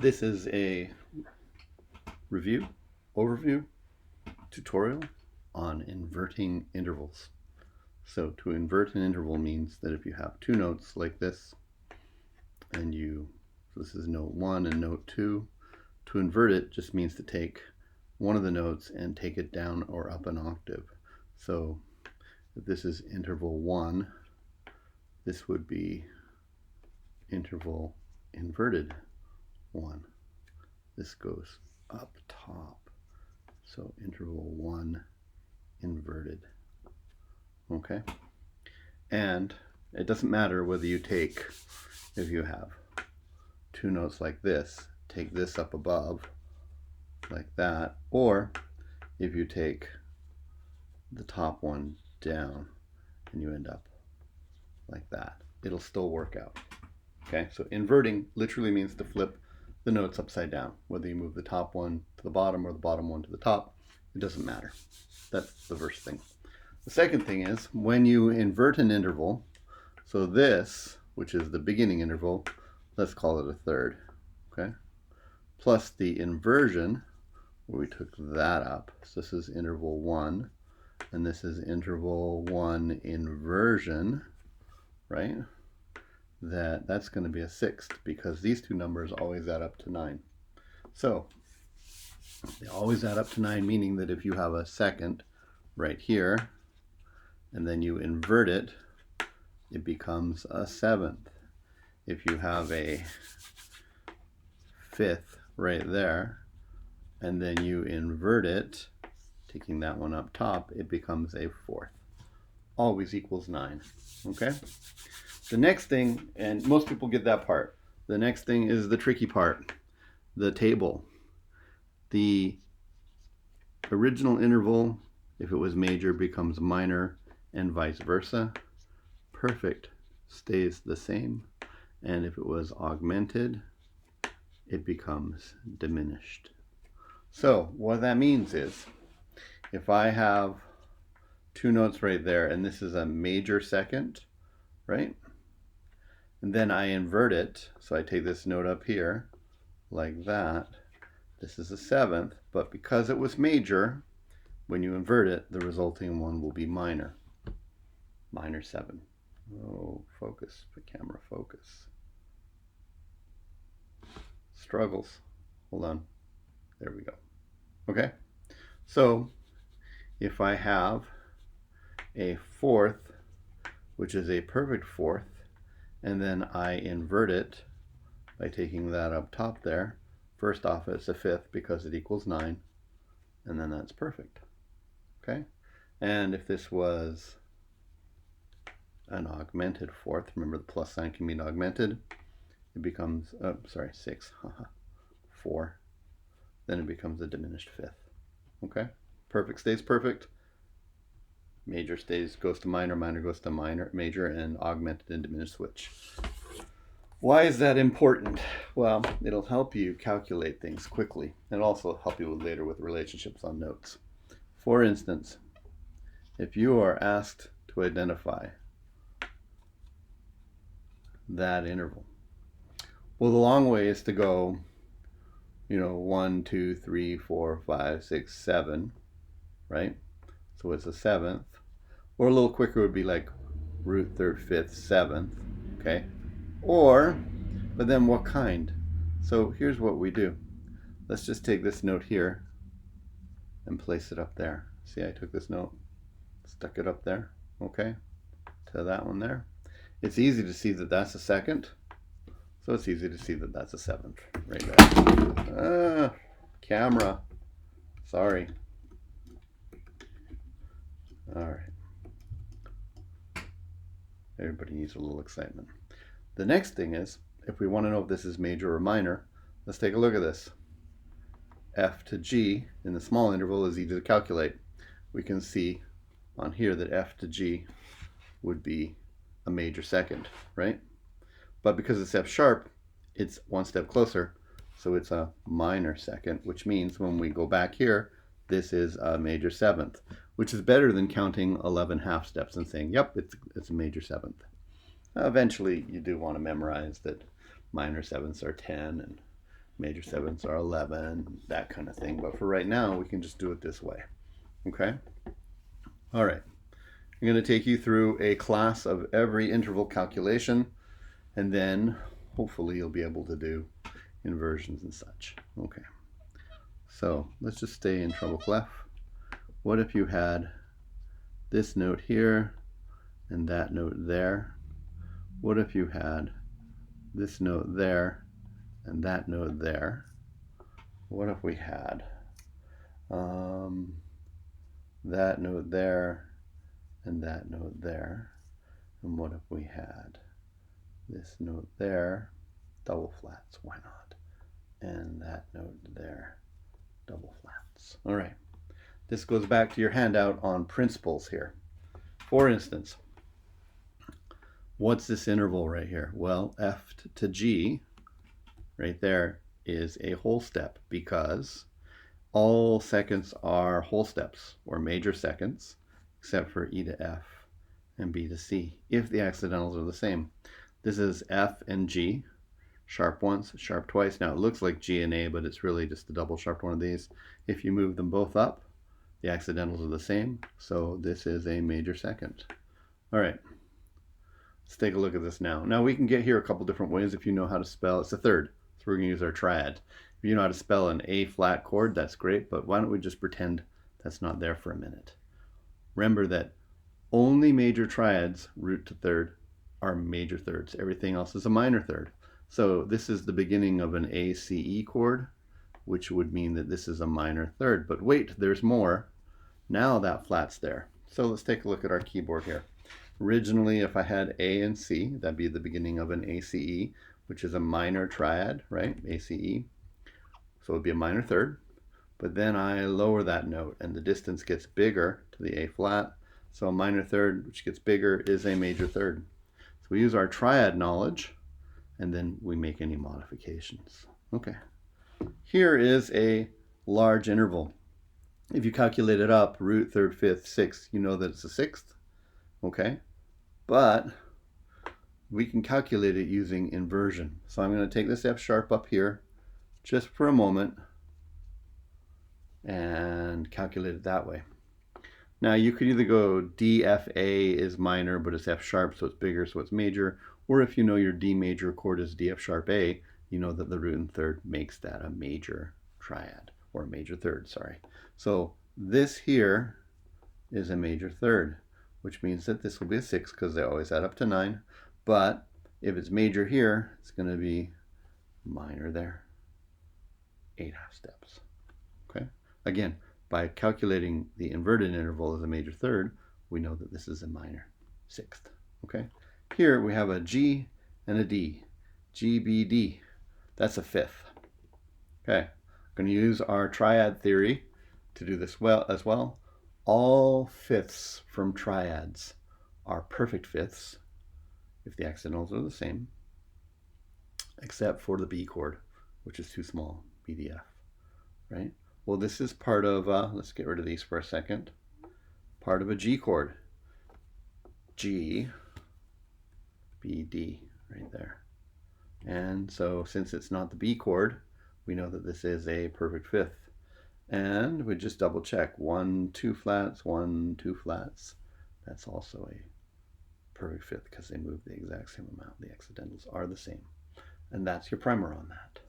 This is a overview tutorial on inverting intervals. So to invert an interval means that if you have two notes like this, and so this is note 1 and note 2, to invert it just means to take one of the notes and take it down or up an octave. So if this is interval 1, this would be interval inverted 1. This goes up top. So interval 1 inverted. Okay? And it doesn't matter whether you take, if you have two notes like this, take this up above like that, or if you take the top one down and you end up like that. It'll still work out. Okay, so inverting literally means to flip the notes upside down. Whether you move the top one to the bottom or the bottom one to the top, it doesn't matter. That's the first thing. The second thing is when you invert an interval, so this, which is the beginning interval, let's call it a third, okay? Plus the inversion, where we took that up. So this is interval 1, and this is interval 1 inversion, right? That's going to be a sixth because these two numbers always add up to 9. So they always add up to 9, meaning that if you have a second right here and then you invert it, it becomes a seventh. If you have a fifth right there and then you invert it, taking that one up top, it becomes a fourth. Always equals 9. Okay? The next thing, and most people get that part, the next thing is the tricky part, the table. The original interval, if it was major, becomes minor, and vice versa. Perfect stays the same, and if it was augmented, it becomes diminished. So what that means is, if I have two notes right there, and this is a major second, right? And then I invert it, so I take this note up here, like that. This is a seventh, but because it was major, when you invert it, the resulting one will be minor. Minor 7. Oh, focus, the camera focus. Struggles. Hold on. There we go. Okay, so if I have a fourth, which is a perfect fourth, and then I invert it by taking that up top there. First off, it's a fifth because it equals 9, and then that's perfect. Okay? And if this was an augmented fourth, remember the plus sign can mean augmented, it becomes, 6, 4. Then it becomes a diminished fifth. Okay? Perfect stays perfect. Major goes to minor, minor goes to major, and augmented and diminished switch. Why is that important? Well, it'll help you calculate things quickly and also help you later with relationships on notes. For instance, if you are asked to identify that interval, well, the long way is to go, 1, 2, 3, 4, 5, 6, 7, right? So it's a seventh. Or a little quicker would be like root, third, fifth, seventh, okay? But then what kind? So here's what we do. Let's just take this note here and place it up there. See, I took this note, stuck it up there, okay? To that one there. It's easy to see that that's a second, so it's easy to see that that's a seventh right there. Camera, sorry. All right. Everybody needs a little excitement. The next thing is, if we want to know if this is major or minor, let's take a look at this. F to G in the small interval is easy to calculate. We can see on here that F to G would be a major second, right? But because it's F sharp, it's one step closer, so it's a minor second, which means when we go back here, this is a major seventh, which is better than counting 11 half steps and saying, yep, it's a major seventh. Eventually, you do want to memorize that minor sevenths are 10 and Major sevenths are 11, that kind of thing. But for right now, we can just do it this way. Okay? All right. I'm going to take you through a class of every interval calculation, and then hopefully you'll be able to do inversions and such. Okay. So let's just stay in treble clef. What if you had this note here and that note there? What if you had this note there and that note there? What if we had that note there and that note there? And what if we had this note there, double flats, why not? And that note there, double flats. All right, this goes back to your handout on principles here. For instance, what's this interval right here? Well, F to G right there is a whole step because all seconds are whole steps or major seconds except for E to F and B to C if the accidentals are the same. This is F and G, sharp once, sharp twice. Now it looks like G and A, but it's really just a double sharp one of these. If you move them both up, the accidentals are the same, so this is a major second. All right, let's take a look at this now. Now we can get here a couple different ways if you know how to spell. It's a third, so we're going to use our triad. If you know how to spell an A flat chord, that's great, but why don't we just pretend that's not there for a minute. Remember that only major triads, root to third, are major thirds. Everything else is a minor third. So this is the beginning of an ACE chord, which would mean that this is a minor third. But wait, there's more. Now that flat's there. So let's take a look at our keyboard here. Originally, if I had A and C, that'd be the beginning of an ACE, which is a minor triad, right? ACE. So it would be a minor third. But then I lower that note and the distance gets bigger to the A flat. So a minor third, which gets bigger, is a major third. So we use our triad knowledge and then we make any modifications. Okay. Here is a large interval. If you calculate it up, root, third, fifth, sixth, you know that it's a sixth. Okay. But we can calculate it using inversion. So I'm going to take this F sharp up here just for a moment and calculate it that way. Now you could either go D, F, A is minor, but it's F sharp, so it's bigger, so it's major. Or if you know your D major chord is D, F sharp, A, you know that the root and third makes that a major triad, or a major third, sorry. So this here is a major third, which means that this will be a 6 because they always add up to 9. But if it's major here, it's going to be minor there. 8 half steps. Okay. Again, by calculating the inverted interval as a major third, we know that this is a minor sixth. Okay. Here we have a G and a D. G, B, D. That's a fifth. Okay. I'm going to use our triad theory to do this as well. All fifths from triads are perfect fifths if the accidentals are the same, except for the B chord, which is too small, B, D, F, right? Well, this is part of, let's get rid of these for a second, part of a G chord. G, B, D, right there. And so since it's not the B chord, we know that this is a perfect fifth. And we just double check, 1, 2 flats, 1, 2 flats. That's also a perfect fifth because they move the exact same amount. The accidentals are the same. And that's your primer on that.